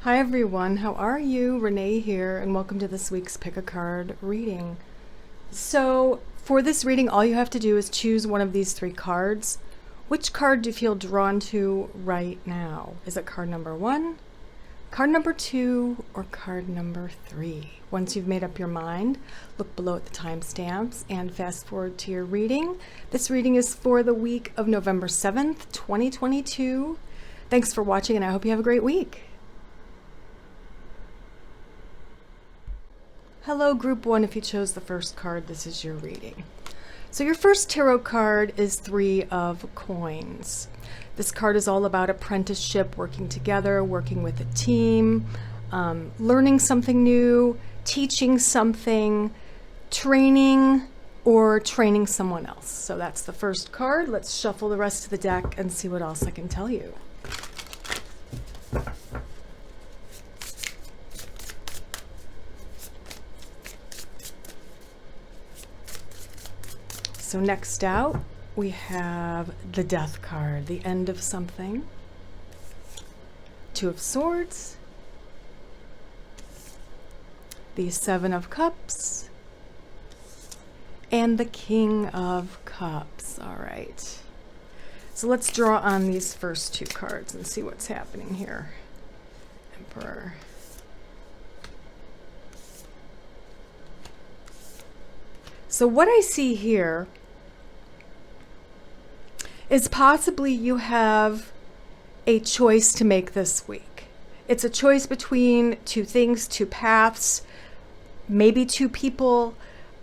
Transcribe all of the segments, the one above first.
Hi everyone, how are you? Renee here, and welcome to this week's Pick a Card reading. So for this reading, all you have to do is choose one of these three cards. Which card do you feel drawn to right now? Is it card number 1, card number 2, or card number 3? Once you've made up your mind, look below at the timestamps and fast forward to your reading. This reading is for the week of November 7th, 2022. Thanks for watching, and I hope you have a great week. Hello, Group 1. If you chose the first card, this is your reading. So your first tarot card is 3 of Coins. This card is all about apprenticeship, working together, working with a team, learning something new, teaching something, training, or training someone else. So that's the first card. Let's shuffle the rest of the deck and see what else I can tell you. So next out, we have the Death card, the end of something. 2 of Swords, the 7 of Cups, and the King of Cups. All right. So let's draw on these first 2 cards and see what's happening here. Emperor. So what I see here is possibly you have a choice to make this week. It's a choice between 2 things, 2 paths, maybe 2 people.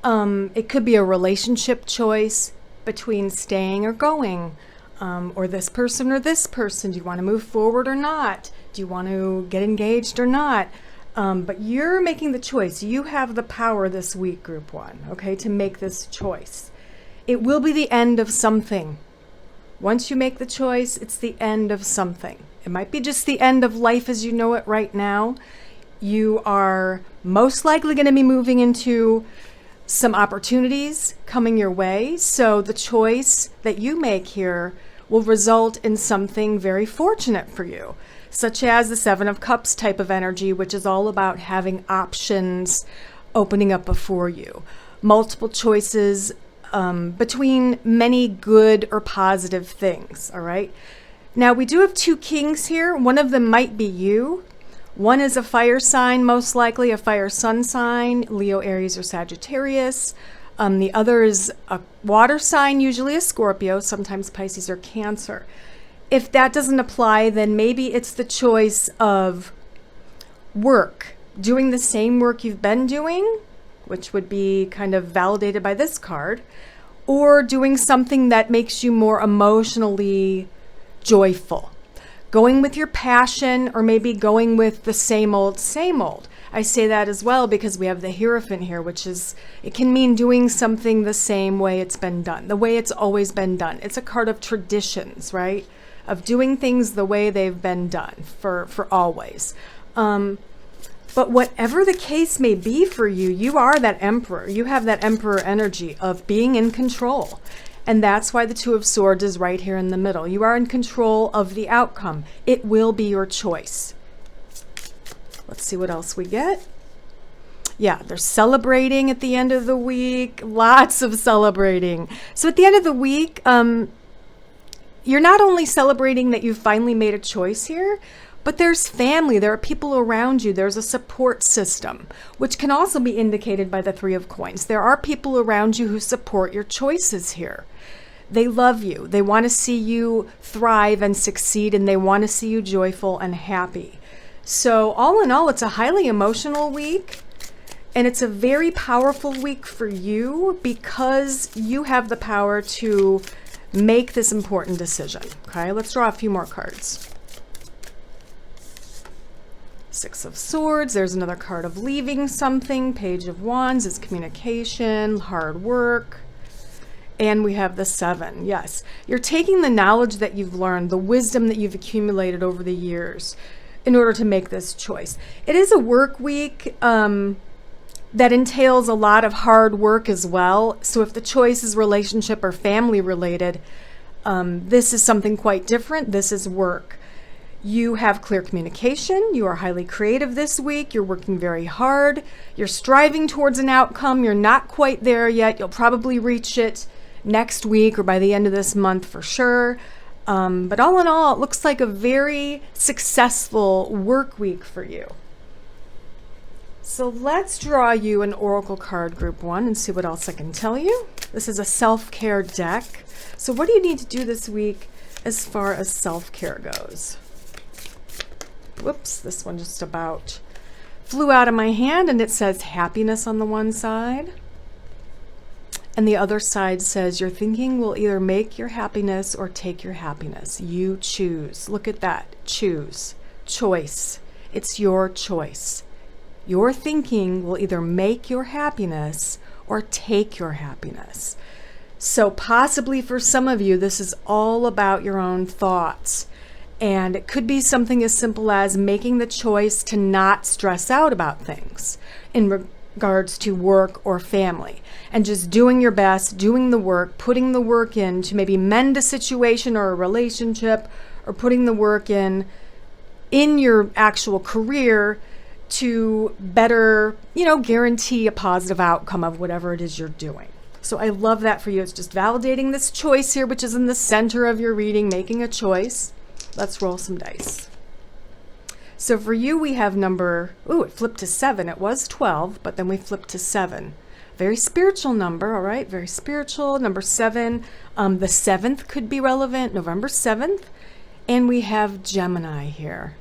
It could be a relationship choice between staying or going, or this person or this person. Do you want to move forward or not? Do you want to get engaged or not? But you're making the choice. You have the power this week, Group 1, okay, to make this choice. It will be the end of something. Once you make the choice, it's the end of something. It might be just the end of life as you know it right now. You are most likely going to be moving into some opportunities coming your way. So the choice that you make here will result in something very fortunate for you, such as the 7 of Cups type of energy, which is all about having options opening up before you. Multiple choices between many good or positive things, all right? Now, we do have 2 kings here. One of them might be you. One is a fire sign, most likely a fire sun sign, Leo, Aries, or Sagittarius. The other is a water sign, usually a Scorpio, sometimes Pisces or Cancer. If that doesn't apply, then maybe it's the choice of work, doing the same work you've been doing, which would be kind of validated by this card, or doing something that makes you more emotionally joyful. Going with your passion, or maybe going with the same old, same old. I say that as well because we have the Hierophant here, which is, it can mean doing something the same way it's been done, the way it's always been done. It's a card of traditions, right? Of doing things the way they've been done for always. But whatever the case may be for you, you are that Emperor. You have that Emperor energy of being in control. And that's why the 2 of Swords is right here in the middle. You are in control of the outcome. It will be your choice. Let's see what else we get. Yeah, they're celebrating at the end of the week. Lots of celebrating. So at the end of the week, you're not only celebrating that you finally made a choice here, but there's family, there are people around you, there's a support system, which can also be indicated by the 3 of Coins. There are people around you who support your choices here. They love you, they want to see you thrive and succeed, and they want to see you joyful and happy. So all in all, it's a highly emotional week, and it's a very powerful week for you because you have the power to make this important decision. Okay, let's draw a few more cards. 6 of Swords, there's another card of leaving something. Page of Wands is communication, hard work. And we have the 7. Yes, you're taking the knowledge that you've learned, the wisdom that you've accumulated over the years in order to make this choice. It is a work week that entails a lot of hard work as well. So if the choice is relationship or family related, this is something quite different. This is work. You have clear communication. You are highly creative this week. You're working very hard. You're striving towards an outcome. You're not quite there yet. You'll probably reach it next week or by the end of this month for sure. But all in all, it looks like a very successful work week for you. So let's draw you an Oracle card, Group 1, and see what else I can tell you. This is a self-care deck. So what do you need to do this week as far as self-care goes? Whoops, this one just about flew out of my hand, and it says happiness on the one side. And the other side says your thinking will either make your happiness or take your happiness. You choose. Look at that. Choose. Choice. It's your choice. Your thinking will either make your happiness or take your happiness. So possibly for some of you, this is all about your own thoughts. And it could be something as simple as making the choice to not stress out about things in regards to work or family, and just doing your best, doing the work, putting the work in to maybe mend a situation or a relationship, or putting the work in your actual career to better, guarantee a positive outcome of whatever it is you're doing. So I love that for you. It's just validating this choice here, which is in the center of your reading, making a choice. Let's roll some dice. So for you, we have it flipped to 7. It was 12, but then we flipped to 7. Very spiritual number, all right? Very spiritual. Number 7. The 7th could be relevant, November 7th. And we have Gemini here.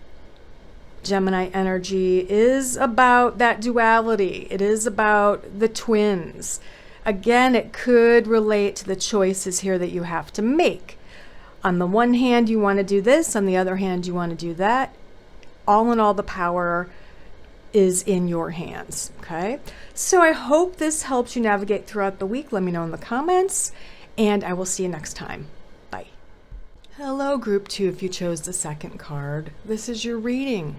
Gemini energy is about that duality. It is about the twins. Again, it could relate to the choices here that you have to make. On the one hand, you want to do this. On the other hand, you want to do that. All in all, the power is in your hands, okay? So I hope this helps you navigate throughout the week. Let me know in the comments, and I will see you next time. Bye. Hello, Group 2, if you chose the second card. This is your reading.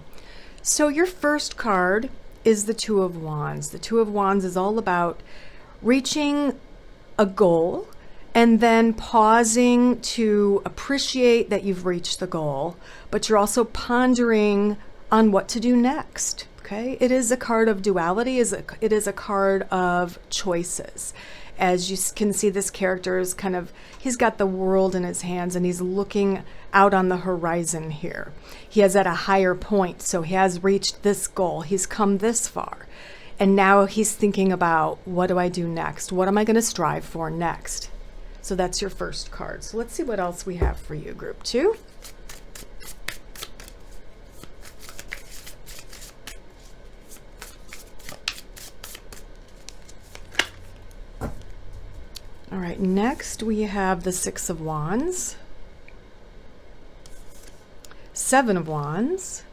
So your first card is the Two of Wands. The Two of Wands is all about reaching a goal and then pausing to appreciate that you've reached the goal, but you're also pondering on what to do next, okay? It is a card of duality. It is a card of choices. As you can see, this character is he's got the world in his hands, and he's looking out on the horizon here. He is at a higher point, so he has reached this goal. He's come this far. And now he's thinking about, what do I do next? What am I going to strive for next? So that's your first card. So let's see what else we have for you, Group 2. All right, next we have the Six of Wands, Seven of Wands,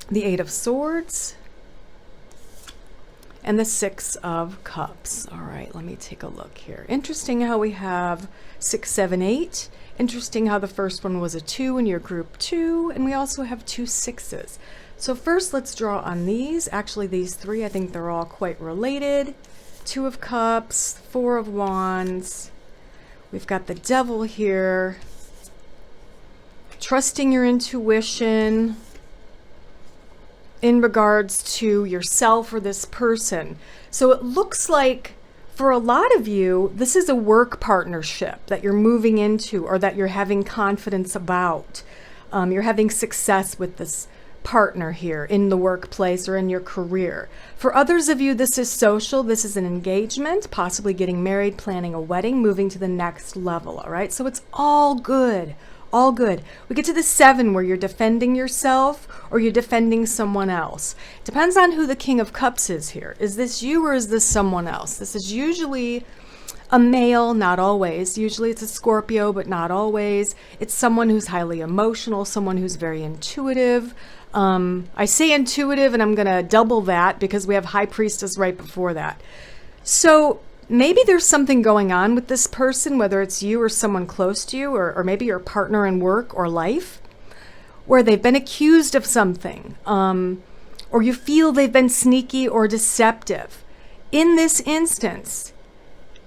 the Eight of Swords, and the Six of Cups. All right, let me take a look here. Interesting how we have 6, 7, 8. Interesting how the first one was a 2 in your Group 2, and we also have 2 6s. So first, let's draw on these. Actually, these 3, I think they're all quite related. 2 of Cups, 4 of Wands. We've got the Devil here. Trusting your intuition in regards to yourself or this person. So it looks like for a lot of you, this is a work partnership that you're moving into or that you're having confidence about. You're having success with this partner here in the workplace or in your career. For others of you, this is social. This is an engagement, possibly getting married, planning a wedding, moving to the next level, all right? So it's all good. All good. We get to the 7 where you're defending yourself or you're defending someone else. Depends on who the King of Cups is here. Is this you or is this someone else? This is usually a male, not always. Usually it's a Scorpio, but not always. It's someone who's highly emotional, someone who's very intuitive. I say intuitive, and I'm going to double that because we have High Priestess right before that. So maybe there's something going on with this person, whether it's you or someone close to you, or maybe your partner in work or life, where they've been accused of something, or you feel they've been sneaky or deceptive. In this instance,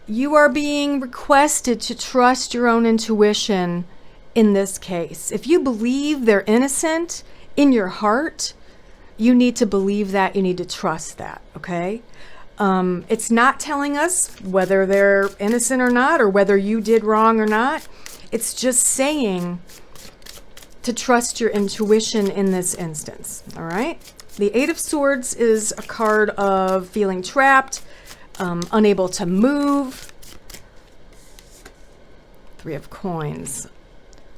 you are being requested to trust your own intuition in this case. If you believe they're innocent in your heart, you need to believe that. You need to trust that, okay? It's not telling us whether they're innocent or not, or whether you did wrong or not. It's just saying to trust your intuition in this instance, all right? The Eight of Swords is a card of feeling trapped, unable to move. Three of Coins,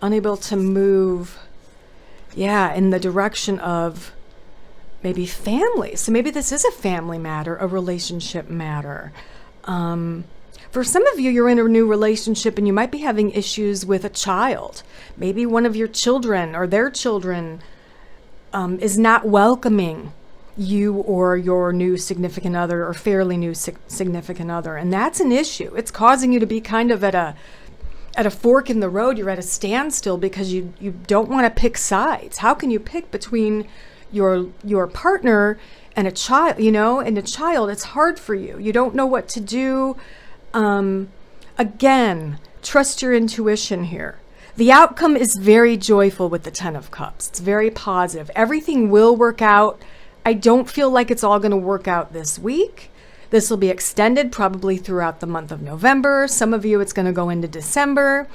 unable to move, yeah, in the direction of maybe family. So maybe this is a family matter, a relationship matter. For some of you, you're in a new relationship and you might be having issues with a child. Maybe one of your children or their children is not welcoming you or your new significant other or fairly new significant other. And that's an issue. It's causing you to be kind of at a fork in the road. You're at a standstill because you don't want to pick sides. How can you pick between your partner and a child, and a child? It's hard for you. You don't know what to do. Again, trust your intuition here. The outcome is very joyful with the Ten of Cups. It's very positive. Everything will work out. I don't feel like it's all going to work out this week. This will be extended probably throughout the month of November. Some of you, it's going to go into December.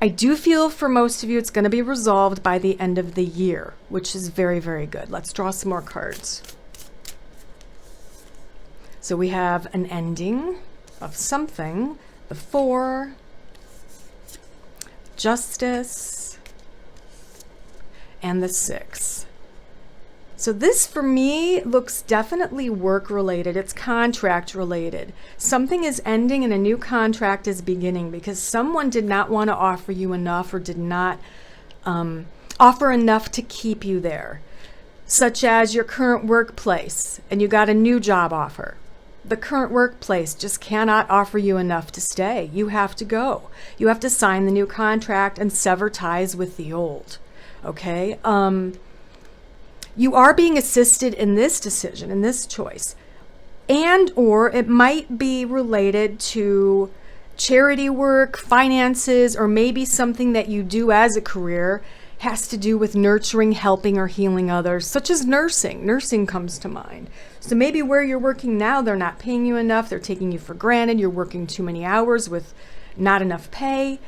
I do feel for most of you, it's going to be resolved by the end of the year, which is very, very good. Let's draw some more cards. So we have an ending of something, the Four, Justice, and the Six. So this for me looks definitely work related. It's contract related. Something is ending and a new contract is beginning because someone did not want to offer you enough or did not offer enough to keep you there, such as your current workplace and you got a new job offer. The current workplace just cannot offer you enough to stay. You have to go. You have to sign the new contract and sever ties with the old. Okay? You are being assisted in this decision, in this choice. And or it might be related to charity work, finances, or maybe something that you do as a career has to do with nurturing, helping, or healing others, such as nursing. Nursing comes to mind. So maybe where you're working now, they're not paying you enough. They're taking you for granted. You're working too many hours with not enough pay.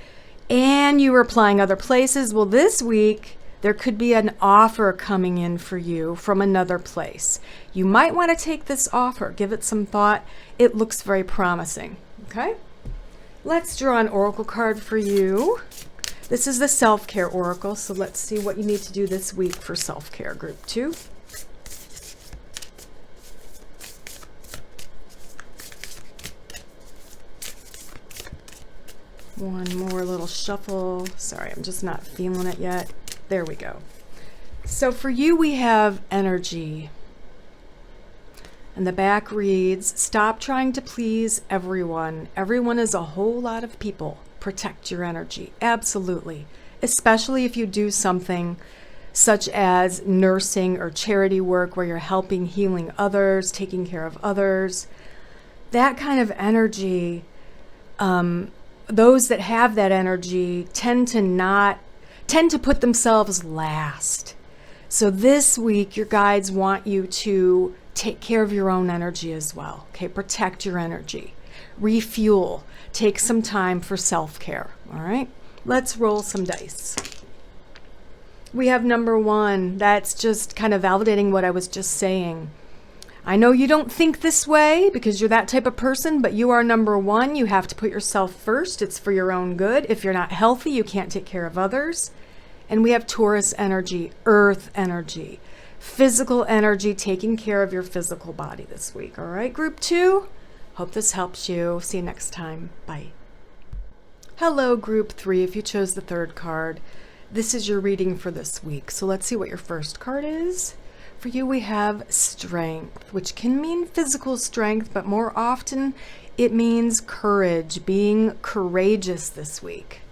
And you were applying other places. Well, this week, there could be an offer coming in for you from another place. You might want to take this offer. Give it some thought. It looks very promising. Okay? Let's draw an oracle card for you. This is the self-care oracle, so let's see what you need to do this week for self-care, group 2. One more little shuffle. Sorry, I'm just not feeling it yet. There we go. So for you, we have energy. And the back reads, stop trying to please everyone. Everyone is a whole lot of people. Protect your energy. Absolutely. Especially if you do something such as nursing or charity work where you're helping, healing others, taking care of others. That kind of energy, those that have that energy tend to put themselves last. So this week, your guides want you to take care of your own energy as well. Okay, protect your energy. Refuel. Take some time for self-care. All right, let's roll some dice. We have number 1. That's just kind of validating what I was just saying. I know you don't think this way because you're that type of person, but you are number 1. You have to put yourself first. It's for your own good. If you're not healthy, you can't take care of others. And we have Taurus energy, earth energy, physical energy, taking care of your physical body this week. All right, group 2? Hope this helps you. See you next time. Bye. Hello, group 3. If you chose the 3rd card, this is your reading for this week. So let's see what your first card is. For you, we have strength, which can mean physical strength, but more often it means courage, being courageous this week.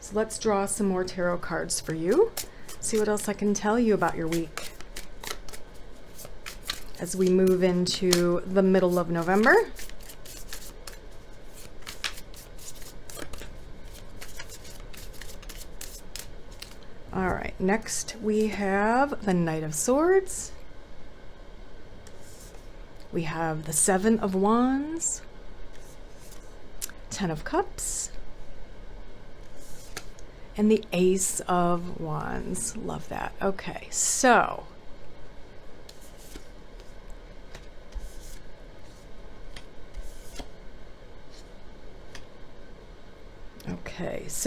So let's draw some more tarot cards for you. See what else I can tell you about your week as we move into the middle of November. next we have the Knight of Swords. We have the Seven of Wands, Ten of Cups, and the Ace of Wands. Love that. Okay, so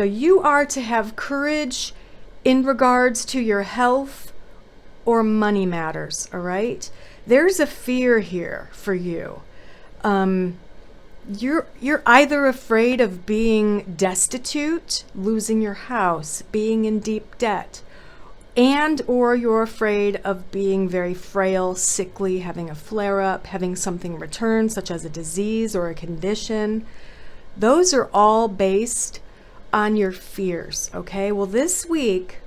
you are to have courage in regards to your health or money matters, all right? There's a fear here for you. You're either afraid of being destitute, losing your house, being in deep debt, and or you're afraid of being very frail, sickly, having a flare-up, having something return, such as a disease or a condition. Those are all based on your fears, okay? Well, this week,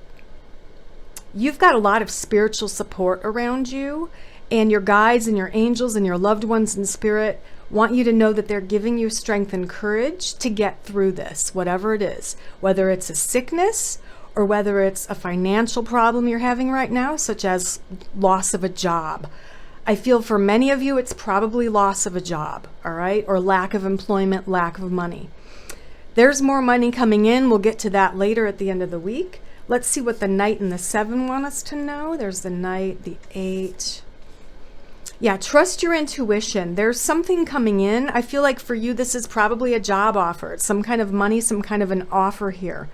you've got a lot of spiritual support around you, and your guides and your angels and your loved ones in spirit want you to know that they're giving you strength and courage to get through this, whatever it is, whether it's a sickness or whether it's a financial problem you're having right now, such as loss of a job. I feel for many of you, it's probably loss of a job, all right, or lack of employment, lack of money. There's more money coming in. We'll get to that later at the end of the week. Let's see what the Knight and the 7 want us to know. There's the Knight, the 8. Yeah, trust your intuition. There's something coming in. I feel like for you, this is probably a job offer. It's some kind of money, some kind of an offer here.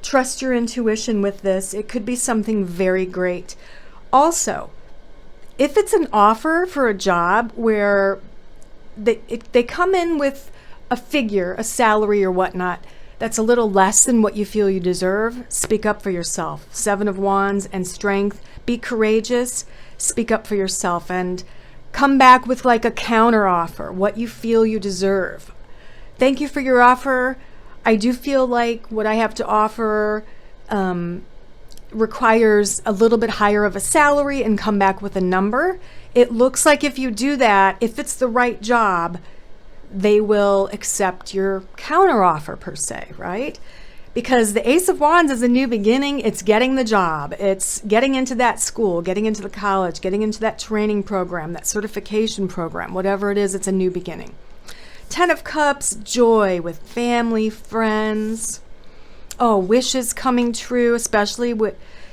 Trust your intuition with this. It could be something very great. Also, if it's an offer for a job where they come in with a figure, a salary or whatnot, that's a little less than what you feel you deserve, speak up for yourself. 7 of Wands and strength. Be courageous. Speak up for yourself and come back with like a counter offer, what you feel you deserve. Thank you for your offer. I do feel like what I have to offer requires a little bit higher of a salary, and come back with a number. It looks like if you do that, if it's the right job, they will accept your counter offer per se, right? Because the Ace of Wands is a new beginning. It's getting the job. It's getting into that school, getting into the college, getting into that training program, that certification program, whatever it is, it's a new beginning. 10 of Cups, joy with family, friends. Oh, wishes coming true, especially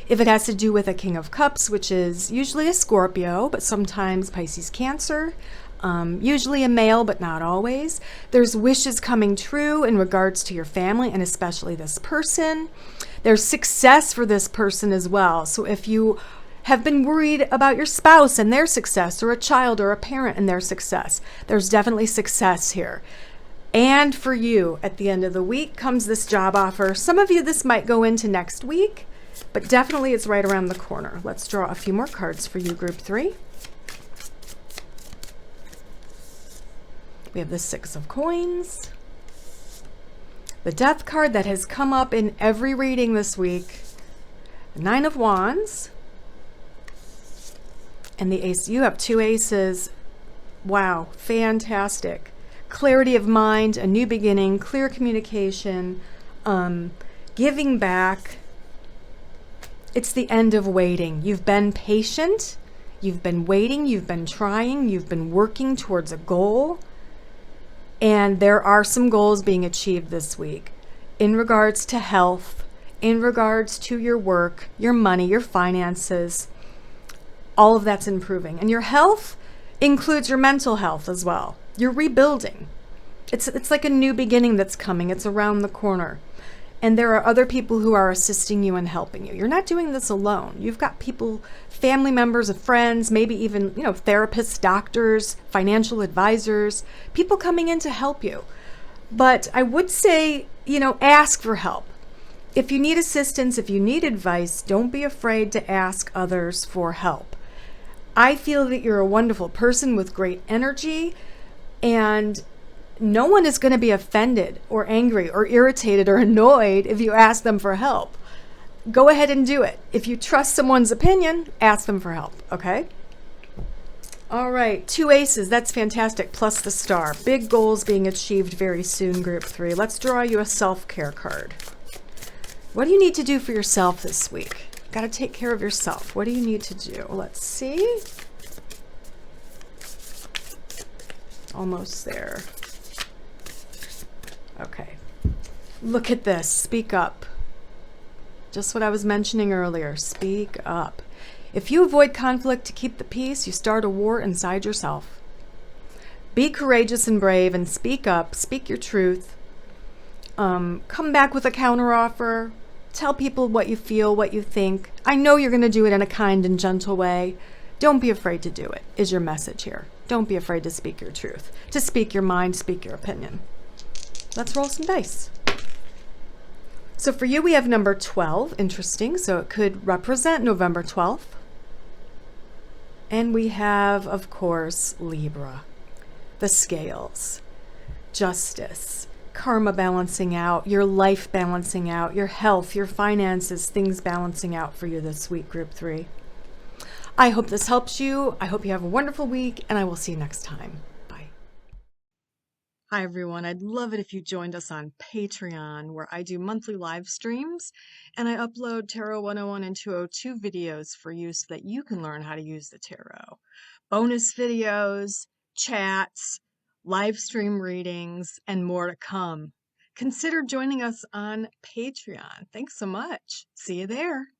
if it has to do with a King of Cups, which is usually a Scorpio, but sometimes Pisces, Cancer. Usually a male, but not always. There's wishes coming true in regards to your family and especially this person. There's success for this person as well. So if you have been worried about your spouse and their success, or a child or a parent and their success, there's definitely success here. And for you, at the end of the week comes this job offer. Some of you, this might go into next week, but definitely it's right around the corner. Let's draw a few more cards for you, Group 3. We have the 6 of Coins, the Death card that has come up in every reading this week, the 9 of Wands, and the Ace. You have 2 aces. Wow, fantastic. Clarity of mind, a new beginning, clear communication, giving back. It's the end of waiting. You've been patient, you've been waiting, you've been trying, you've been working towards a goal. And there are some goals being achieved this week in regards to health, in regards to your work, your money, your finances. All of that's improving. And your health includes your mental health as well. You're rebuilding. It's like a new beginning that's coming. It's around the corner. And there are other people who are assisting you and helping you. You're not doing this alone. You've got people, family members, of friends, maybe even, therapists, doctors, financial advisors, people coming in to help you. But I would say, ask for help. If you need assistance, if you need advice, don't be afraid to ask others for help. I feel that you're a wonderful person with great energy, and no one is going to be offended or angry or irritated or annoyed if you ask them for help. Go ahead and do it. If you trust someone's opinion, ask them for help, okay? All right, 2 aces, that's fantastic, plus the star. Big goals being achieved very soon, Group 3. Let's draw you a self-care card. What do you need to do for yourself this week? Got to take care of yourself. What do you need to do? Let's see. Almost there. Okay. Look at this. Speak up. Just what I was mentioning earlier. Speak up. If you avoid conflict to keep the peace, you start a war inside yourself. Be courageous and brave and speak up. Speak your truth. Come back with a counteroffer. Tell people what you feel, what you think. I know you're going to do it in a kind and gentle way. Don't be afraid to do it, is your message here. Don't be afraid to speak your truth, to speak your mind, speak your opinion. Let's roll some dice. So for you, we have number 12. Interesting. So it could represent November 12th. And we have, of course, Libra, the scales, justice, karma balancing out, your life balancing out, your health, your finances, things balancing out for you this week, Group 3. I hope this helps you. I hope you have a wonderful week, and I will see you next time. Bye. Hi, everyone. I'd love it if you joined us on Patreon, where I do monthly live streams, and I upload Tarot 101 and 202 videos for you so that you can learn how to use the tarot. Bonus videos, chats, live stream readings, and more to come. Consider joining us on Patreon. Thanks so much. See you there.